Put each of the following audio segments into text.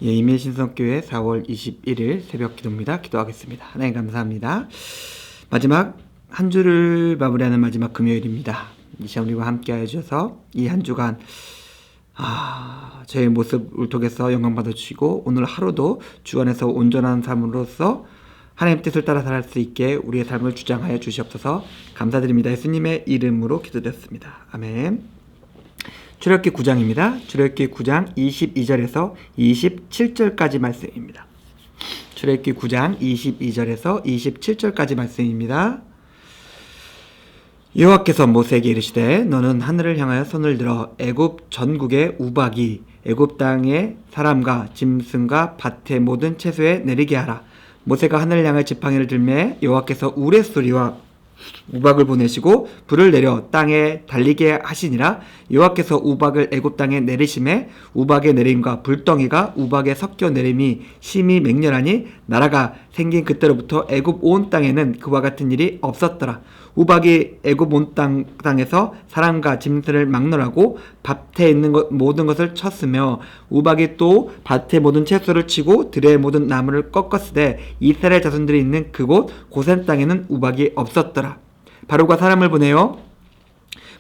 임의 신성교회 4월 21일 새벽 기도입니다. 기도하겠습니다. 하나님 감사합니다. 마지막 한 주를 마무리하는 마지막 금요일입니다. 이 시간 우리와 함께 해주셔서 이 한 주간 저의 모습을 통해서 영광 받아주시고 오늘 하루도 주 안에서 온전한 삶으로서 하나님 뜻을 따라 살아갈 수 있게 우리의 삶을 주장하여 주시옵소서. 감사드립니다. 예수님의 이름으로 기도드렸습니다. 아멘. 출애굽기 9장입니다. 출애굽기 9장 22절에서 27절까지 말씀입니다. 출애굽기 9장 22절에서 27절까지 말씀입니다. 여호와께서 모세에게 이르시되 너는 하늘을 향하여 손을 들어 애굽 전국의 우박이 애굽 땅의 사람과 짐승과 밭의 모든 채소에 내리게 하라. 모세가 하늘을 향하여 지팡이를 들매 여호와께서 우레소리와 우박을 보내시고 불을 내려 땅에 달리게 하시니라. 여호와께서 우박을 애굽 땅에 내리심에 우박의 내림과 불덩이가 우박에 섞여 내림이 심히 맹렬하니 나라가 생긴 그때로부터 애굽 온 땅에는 그와 같은 일이 없었더라. 우박이 애굽 온 땅에서 사람과 짐승을 막론하고 밭에 있는 모든 것을 쳤으며 우박이 또 밭의 모든 채소를 치고 들의 모든 나무를 꺾었으되 이스라엘 자손들이 있는 그곳 고센 땅에는 우박이 없었더라. 바로가 사람을 보내어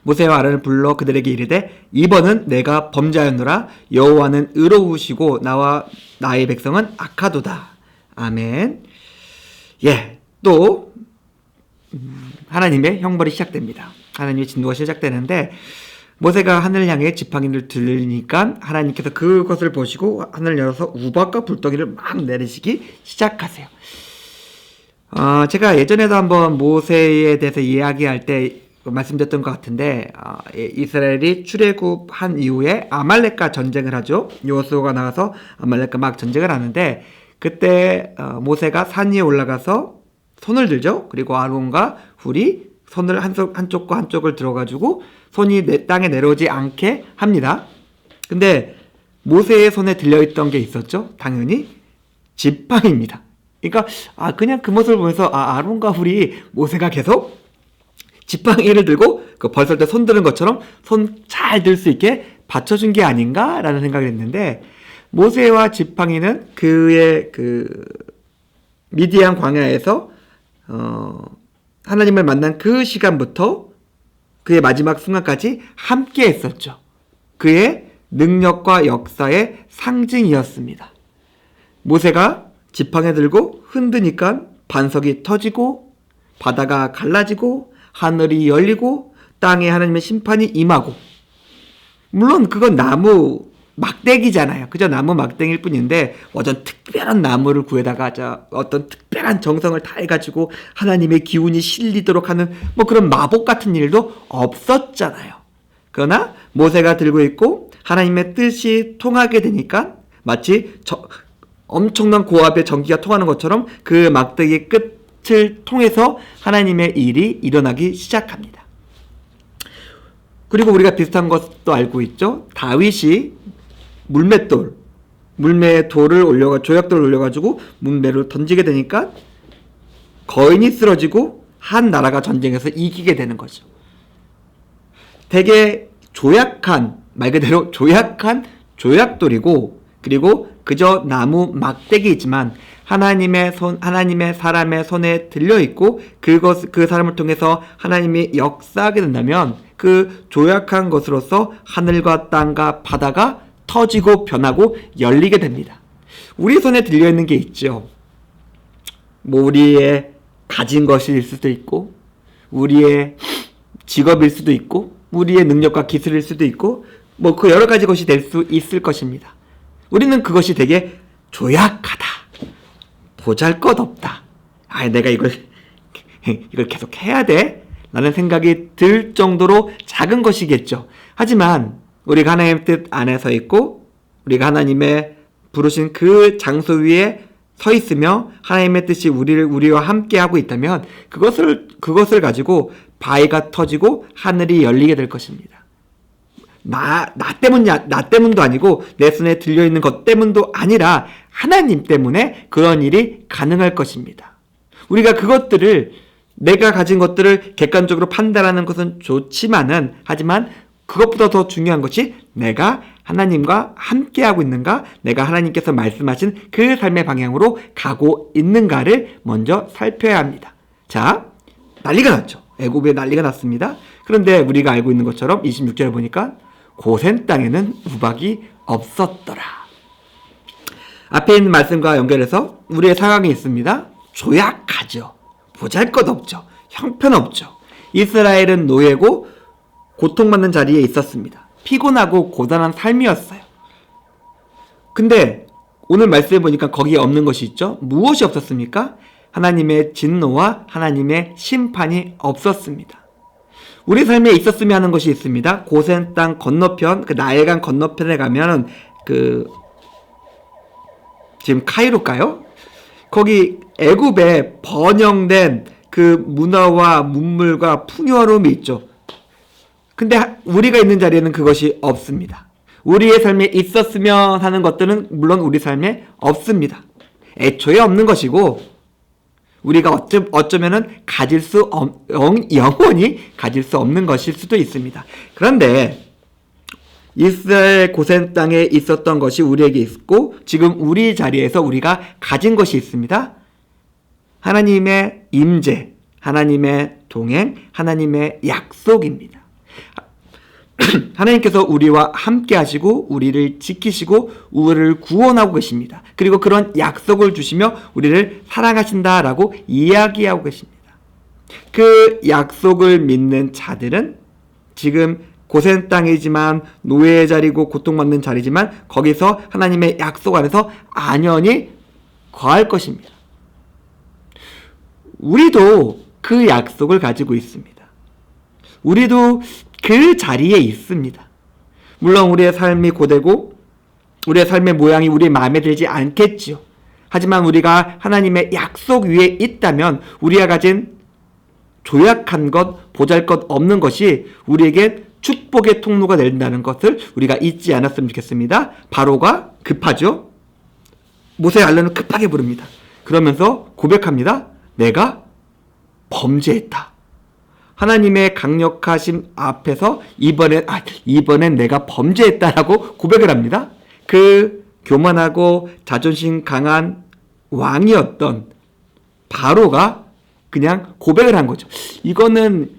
모세와 아론을 불러 그들에게 이르되 이번은 내가 범죄하였노라. 여호와는 의로우시고 나와 나의 백성은 악하도다. 아멘. 또 하나님의 형벌이 시작됩니다. 하나님의 진노가 시작되는데 모세가 하늘을 향해 지팡이를 들리니까 하나님께서 그것을 보시고 하늘을 열어서 우박과 불덩이를 막 내리시기 시작하세요. 제가 예전에도 한번 모세에 대해서 이야기할 때 말씀드렸던 것 같은데 이스라엘이 출애굽한 이후에 아말렉과 전쟁을 하죠. 여호수아가 나가서 아말렉과 막 전쟁을 하는데 그때 모세가 산 위에 올라가서 손을 들죠. 그리고 아론과 훌이 손을 한쪽과 한쪽을 들어가지고 손이 땅에 내려오지 않게 합니다. 근데 모세의 손에 들려있던 게 있었죠. 당연히 지팡이입니다. 그러니까 그냥 그 모습을 보면서 아론과 훌이 모세가 계속 지팡이를 들고 그 벌써 때 손 드는 것처럼 손 잘 들 수 있게 받쳐준 게 아닌가라는 생각을 했는데 모세와 지팡이는 그의 미디안 광야에서 하나님을 만난 그 시간부터 그의 마지막 순간까지 함께 했었죠. 그의 능력과 역사의 상징이었습니다. 모세가 지팡이 들고 흔드니까 반석이 터지고 바다가 갈라지고 하늘이 열리고 땅에 하나님의 심판이 임하고, 물론 그건 나무 막대기잖아요. 그저 나무 막대기일 뿐인데 어떤 특별한 나무를 구해다가 어떤 특별한 정성을 다해가지고 하나님의 기운이 실리도록 하는 그런 마법 같은 일도 없었잖아요. 그러나 모세가 들고 있고 하나님의 뜻이 통하게 되니까 마치 엄청난 고압의 전기가 통하는 것처럼 그 막대기의 끝을 통해서 하나님의 일이 일어나기 시작합니다. 그리고 우리가 비슷한 것도 알고 있죠. 다윗이 물매의 돌을 조약돌을 올려가지고 물매를 던지게 되니까 거인이 쓰러지고 한 나라가 전쟁에서 이기게 되는 거죠. 되게 말 그대로 조약한 조약돌이고, 그리고 그저 나무 막대기이지만 하나님의 사람의 손에 들려있고 그 사람을 통해서 하나님이 역사하게 된다면 그 조약한 것으로서 하늘과 땅과 바다가 터지고 변하고 열리게 됩니다. 우리 손에 들려있는 게 있죠. 우리의 가진 것일 수도 있고, 우리의 직업일 수도 있고, 우리의 능력과 기술일 수도 있고, 그 여러 가지 것이 될 수 있을 것입니다. 우리는 그것이 되게 조약하다, 보잘것없다, 내가 이걸 계속 해야 돼 라는 생각이 들 정도로 작은 것이겠죠. 하지만 우리가 하나님의 뜻 안에 서 있고 우리가 하나님의 부르신 그 장소 위에 서 있으며 하나님의 뜻이 우리와 함께 하고 있다면 그것을 가지고 바위가 터지고 하늘이 열리게 될 것입니다. 나 때문도 아니고 내 손에 들려있는 것 때문도 아니라 하나님 때문에 그런 일이 가능할 것입니다. 우리가 내가 가진 것들을 객관적으로 판단하는 것은 좋지만은, 하지만 그것보다 더 중요한 것이 내가 하나님과 함께하고 있는가, 내가 하나님께서 말씀하신 그 삶의 방향으로 가고 있는가를 먼저 살펴야 합니다. 자, 난리가 났죠. 애굽에 난리가 났습니다. 그런데 우리가 알고 있는 것처럼 26절에 보니까 고센 땅에는 우박이 없었더라. 앞에 있는 말씀과 연결해서 우리의 상황이 있습니다. 조약하죠. 보잘것없죠. 형편없죠. 이스라엘은 노예고 고통받는 자리에 있었습니다. 피곤하고 고단한 삶이었어요. 근데 오늘 말씀해 보니까 거기에 없는 것이 있죠. 무엇이 없었습니까? 하나님의 진노와 하나님의 심판이 없었습니다. 우리 삶에 있었으면 하는 것이 있습니다. 고센 땅 건너편, 그 나일강 건너편에 가면 지금 카이로일까요? 거기 애굽에 번영된 그 문화와 문물과 풍요로움이 있죠. 근데 우리가 있는 자리에는 그것이 없습니다. 우리의 삶에 있었으면 하는 것들은 물론 우리 삶에 없습니다. 애초에 없는 것이고 우리가 어쩌면은 영원히 가질 수 없는 것일 수도 있습니다. 그런데 이스라엘 고센 땅에 있었던 것이 우리에게 있고 지금 우리 자리에서 우리가 가진 것이 있습니다. 하나님의 임재, 하나님의 동행, 하나님의 약속입니다. 하나님께서 우리와 함께 하시고 우리를 지키시고 우리를 구원하고 계십니다. 그리고 그런 약속을 주시며 우리를 사랑하신다라고 이야기하고 계십니다. 그 약속을 믿는 자들은 지금 고센 땅이지만 노예의 자리고 고통받는 자리지만 거기서 하나님의 약속 안에서 안연히 거할 것입니다. 우리도 그 약속을 가지고 있습니다. 우리도 그 자리에 있습니다. 물론 우리의 삶이 고되고 우리의 삶의 모양이 우리 마음에 들지 않겠지요. 하지만 우리가 하나님의 약속 위에 있다면 우리가 가진 조약한 것, 보잘것 없는 것이 우리에게 축복의 통로가 된다는 것을 우리가 잊지 않았으면 좋겠습니다. 바로가 급하죠. 모세의 알론을 급하게 부릅니다. 그러면서 고백합니다. 내가 범죄했다. 하나님의 강력하심 앞에서 이번엔 내가 범죄했다라고 고백을 합니다. 그 교만하고 자존심 강한 왕이었던 바로가 그냥 고백을 한 거죠. 이거는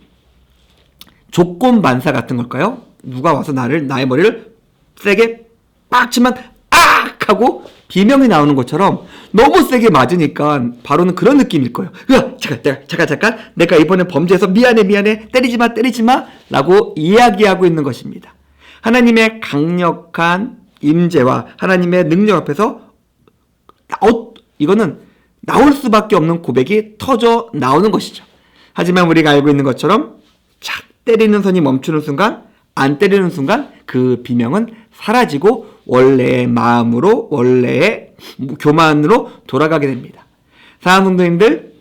조건반사 같은 걸까요? 누가 와서 나의 머리를 세게 빡 치면 악! 하고 비명이 나오는 것처럼 너무 세게 맞으니까 바로는 그런 느낌일 거예요. 잠깐. 내가 이번에 범죄해서 미안해. 때리지 마. 라고 이야기하고 있는 것입니다. 하나님의 강력한 임재와 하나님의 능력 앞에서 이거는 나올 수밖에 없는 고백이 터져 나오는 것이죠. 하지만 우리가 알고 있는 것처럼 착 때리는 손이 멈추는 순간, 안 때리는 순간 그 비명은 사라지고 원래의 마음으로, 원래의 교만으로 돌아가게 됩니다. 사랑하는 성도님들,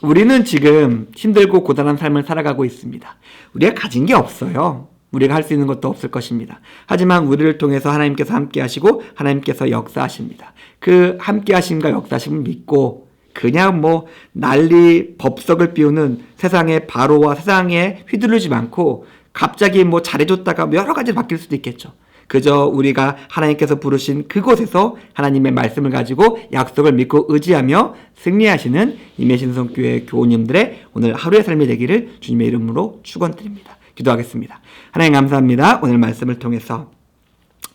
우리는 지금 힘들고 고단한 삶을 살아가고 있습니다. 우리가 가진 게 없어요. 우리가 할 수 있는 것도 없을 것입니다. 하지만 우리를 통해서 하나님께서 함께 하시고 하나님께서 역사하십니다. 그 함께 하심과 역사하심을 믿고 그냥 난리 법석을 피우는 세상의 바로와 세상에 휘둘르지 않고 갑자기 잘해줬다가 여러 가지로 바뀔 수도 있겠죠. 그저 우리가 하나님께서 부르신 그곳에서 하나님의 말씀을 가지고 약속을 믿고 의지하며 승리하시는 임예신성교회 교우님들의 오늘 하루의 삶이 되기를 주님의 이름으로 축원드립니다. 기도하겠습니다. 하나님 감사합니다. 오늘 말씀을 통해서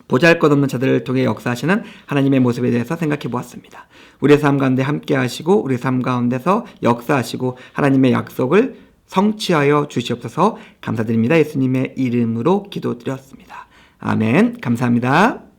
보잘것없는 자들을 통해 역사하시는 하나님의 모습에 대해서 생각해 보았습니다. 우리의 삶 가운데 함께 하시고 우리 삶 가운데서 역사하시고 하나님의 약속을 성취하여 주시옵소서. 감사드립니다. 예수님의 이름으로 기도드렸습니다. 아멘. 감사합니다.